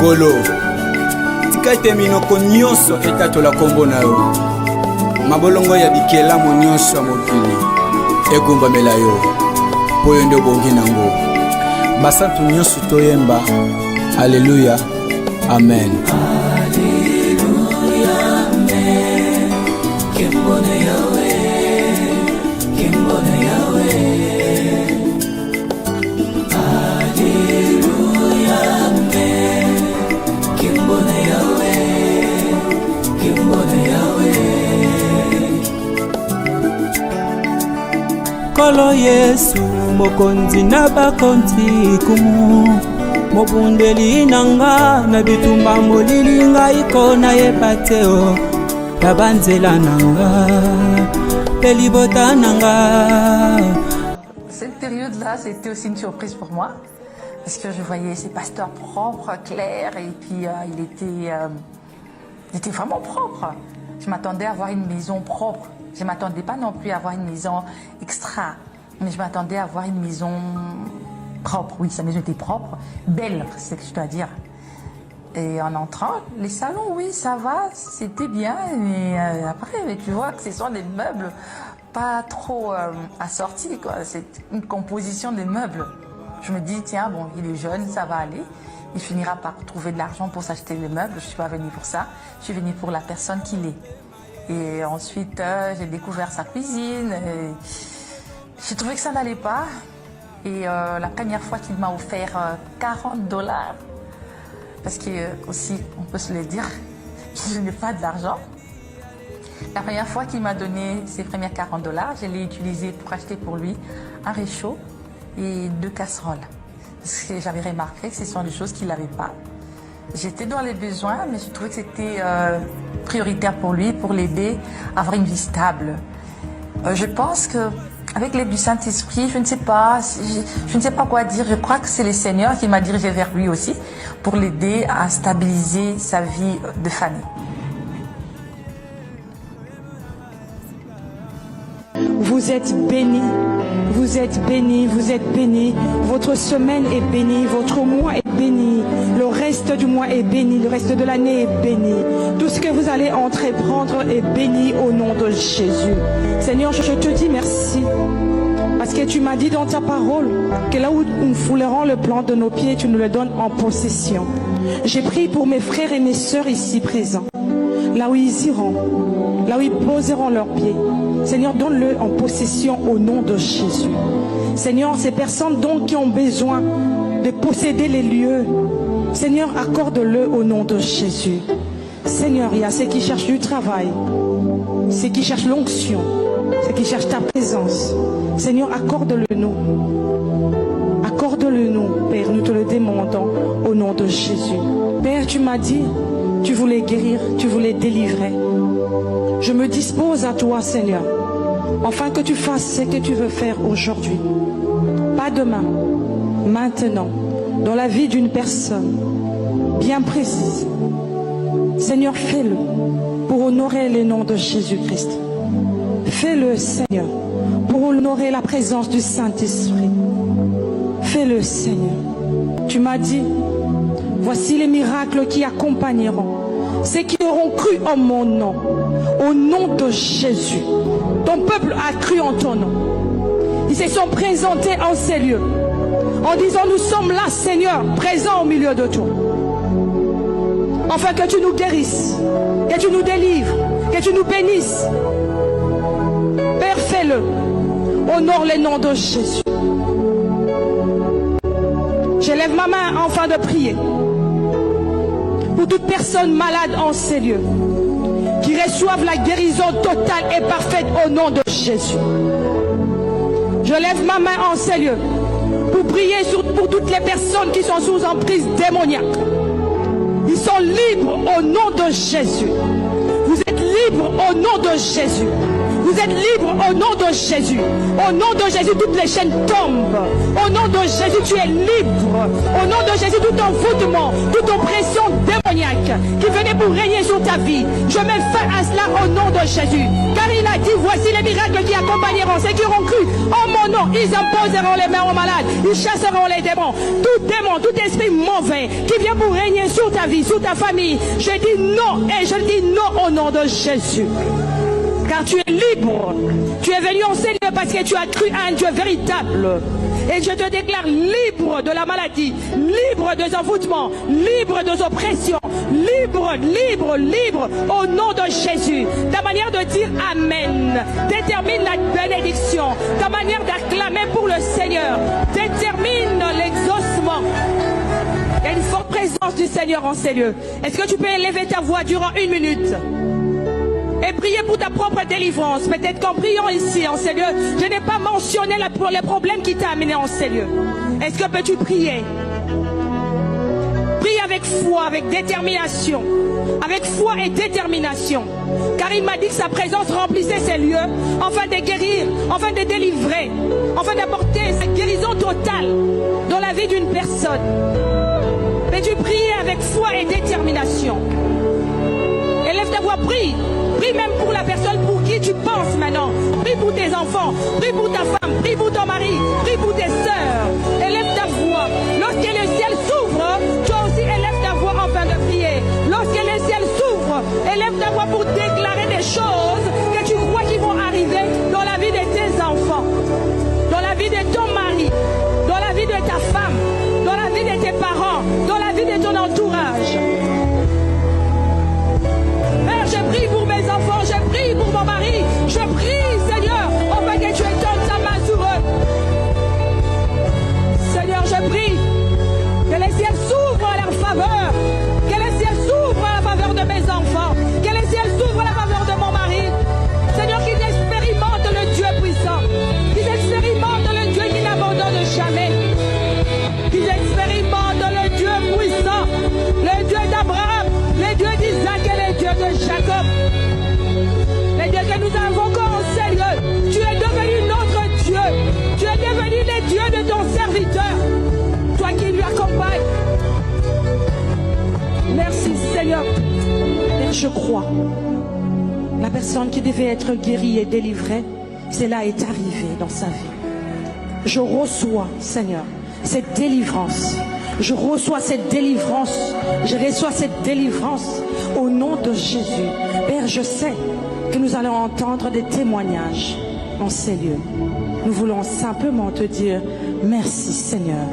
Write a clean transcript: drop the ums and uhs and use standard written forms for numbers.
Nkolo tika ete minoko nyonso etatola kombo na yo, mabolongo ya bikelamu nyonso ya mokili egumbamela yo mpo yo nde obongi nango. Basantu nyonso toyemba Alléluia, Amen. Alléluia, Amen. Kimbona Yahweh, Kimbona Yahweh. Alléluia, Amen. Kimbona Yahweh, Kimbona Yahweh. Kolo Yesu mokonzi na bakonzi kumu, mobundeli nanga na bitumba molili ngai kona yepateo tabanzela nanga pelibota nanga. Cette période-là, c'était aussi une surprise pour moi parce que je voyais ces pasteurs propres, clairs, et puis il était vraiment propre. Je m'attendais à avoir une maison propre. Je ne m'attendais pas non plus à avoir une maison extra, mais je m'attendais à avoir une maison propre. Oui, sa maison était propre, belle, c'est ce que je dois dire. Et en entrant, les salons, oui, ça va, c'était bien. Mais après, tu vois que ce sont des meubles pas trop assortis, quoi. C'est une composition des meubles. Je me dis, tiens, bon, il est jeune, ça va aller. Il finira par trouver de l'argent pour s'acheter des meubles. Je ne suis pas venue pour ça. Je suis venue pour la personne qu'il est. Et ensuite, j'ai découvert sa cuisine. J'ai trouvé que ça n'allait pas. Et la première fois qu'il m'a offert $40, parce que aussi, on peut se le dire, je n'ai pas de l'argent. La première fois qu'il m'a donné ses premiers $40, je l'ai utilisé pour acheter pour lui un réchaud et 2 casseroles. Parce que j'avais remarqué que ce sont des choses qu'il n'avait pas. J'étais dans les besoins, mais je trouvais que c'était prioritaire pour lui, pour l'aider à avoir une vie stable. Je pense qu'avec l'aide du Saint-Esprit, je ne sais pas quoi dire. Je crois que c'est le Seigneur qui m'a dirigé vers lui aussi pour l'aider à stabiliser sa vie de famille. Vous êtes bénis, vous êtes bénis, vous êtes bénis. Votre semaine est bénie, votre mois est béni. Le reste du mois est béni, le reste de l'année est béni. Tout ce que vous allez entreprendre est béni au nom de Jésus. Seigneur, je te dis merci. Parce que tu m'as dit dans ta parole que là où nous foulerons le plan de nos pieds, tu nous le donnes en possession. J'ai prié pour mes frères et mes sœurs ici présents. Là où ils iront, là où ils poseront leurs pieds. Seigneur, donne-le en possession au nom de Jésus. Seigneur, ces personnes donc qui ont besoin de posséder les lieux, Seigneur, accorde-le au nom de Jésus. Seigneur, il y a ceux qui cherchent du travail, ceux qui cherchent l'onction, ceux qui cherchent ta présence. Seigneur, accorde-le-nous. Accorde-le-nous, Père, nous te le demandons au nom de Jésus. Père, tu m'as dit, tu voulais guérir, tu voulais délivrer. Je me dispose à toi, Seigneur, afin que tu fasses ce que tu veux faire aujourd'hui. Pas demain, maintenant, dans la vie d'une personne bien précise. Seigneur, fais-le pour honorer le nom de Jésus-Christ. Fais-le, Seigneur, pour honorer la présence du Saint-Esprit. Fais-le, Seigneur. Tu m'as dit, voici les miracles qui accompagneront ceux qui auront cru en mon nom. Au nom de Jésus, ton peuple a cru en ton nom. Ils se sont présentés en ces lieux en disant, nous sommes là, Seigneur, présents au milieu de toi. Enfin que tu nous guérisses, que tu nous délivres, que tu nous bénisses. Père, fais-le. Honore le nom de Jésus. Je lève ma main afin de prier pour toute personne malade en ces lieux, qui reçoivent la guérison totale et parfaite au nom de Jésus. Je lève ma main en ces lieux pour prier pour toutes les personnes qui sont sous emprise démoniaque. Ils sont libres au nom de Jésus. Vous êtes libres au nom de Jésus. Vous êtes libres au nom de Jésus. Au nom de Jésus, toutes les chaînes tombent. Au nom de Jésus, tu es libre. Au nom de Jésus, tout envoûtement, toute oppression démoniaque qui venait pour régner sur ta sa vie. Je mets fin à cela au nom de Jésus. Car il a dit, voici les miracles qui accompagneront ceux qui auront cru en mon nom. Ils imposeront les mains aux malades. Ils chasseront les démons. Tout démon, tout esprit mauvais qui vient pour régner sur ta vie, sur ta famille. Je dis non et je dis non au nom de Jésus. Car tu es libre. Tu es venu en Seigneur parce que tu as cru à un Dieu véritable. Et je te déclare libre de la maladie, libre des envoûtements, libre des oppressions, libre, libre, libre au nom de Jésus. Ta manière de dire Amen détermine la bénédiction. Ta manière d'acclamer pour le Seigneur détermine l'exaucement. Il y a une forte présence du Seigneur en ces lieux. Est-ce que tu peux élever ta voix durant 1 minute et prier pour ta propre délivrance? Peut-être qu'en priant ici en ces lieux, je n'ai pas mentionné les problèmes qui t'ont amené en ces lieux. Est-ce que peux-tu prier? Prie avec foi, avec détermination. Avec foi et détermination. Car il m'a dit que sa présence remplissait ces lieux afin de guérir, afin de délivrer, afin d'apporter cette guérison totale dans la vie d'une personne. Peux-tu prier avec foi et détermination? Élève ta voix, prie. Prie même pour la personne pour qui tu penses maintenant. Prie pour tes enfants, prie pour ta femme, prie pour ton mari, prie pour tes sœurs. Élève ta voix. Lorsque le ciel s'ouvre, toi aussi élève ta voix afin de prier. Lorsque le ciel s'ouvre, élève ta voix pour déclarer des choses que tu crois qui vont arriver dans la vie de tes enfants, dans la vie de ton mari, dans la vie de ta femme, dans la vie de tes parents, dans la vie de ton entourage. Père, je prie pour mes enfants, je prie pour mon mari, je prie, Seigneur, afin que tu étonnes ta main sur eux. Seigneur, je prie que les ciels s'ouvrent à leur faveur, que les ciels s'ouvrent à la faveur de mes enfants, que les ciels s'ouvrent à la faveur de mon mari. Seigneur, qu'ils expérimentent le Dieu puissant, qu'ils expérimentent le Dieu qui n'abandonne jamais, qu'ils expérimentent le Dieu puissant, le Dieu d'Abraham, le Dieu d'Isaac et le Dieu de Jacob. Le Dieu que nous invoquons en Seigneur. Tu es devenu notre Dieu. Tu es devenu le Dieu de ton serviteur. Toi qui lui accompagnes. Merci Seigneur. Et je crois. La personne qui devait être guérie et délivrée, cela est arrivé dans sa vie. Je reçois, Seigneur, cette délivrance. Je reçois cette délivrance. Je reçois cette délivrance au nom de Jésus. Père, je sais que nous allons entendre des témoignages dans ces lieux. Nous voulons simplement te dire merci, Seigneur.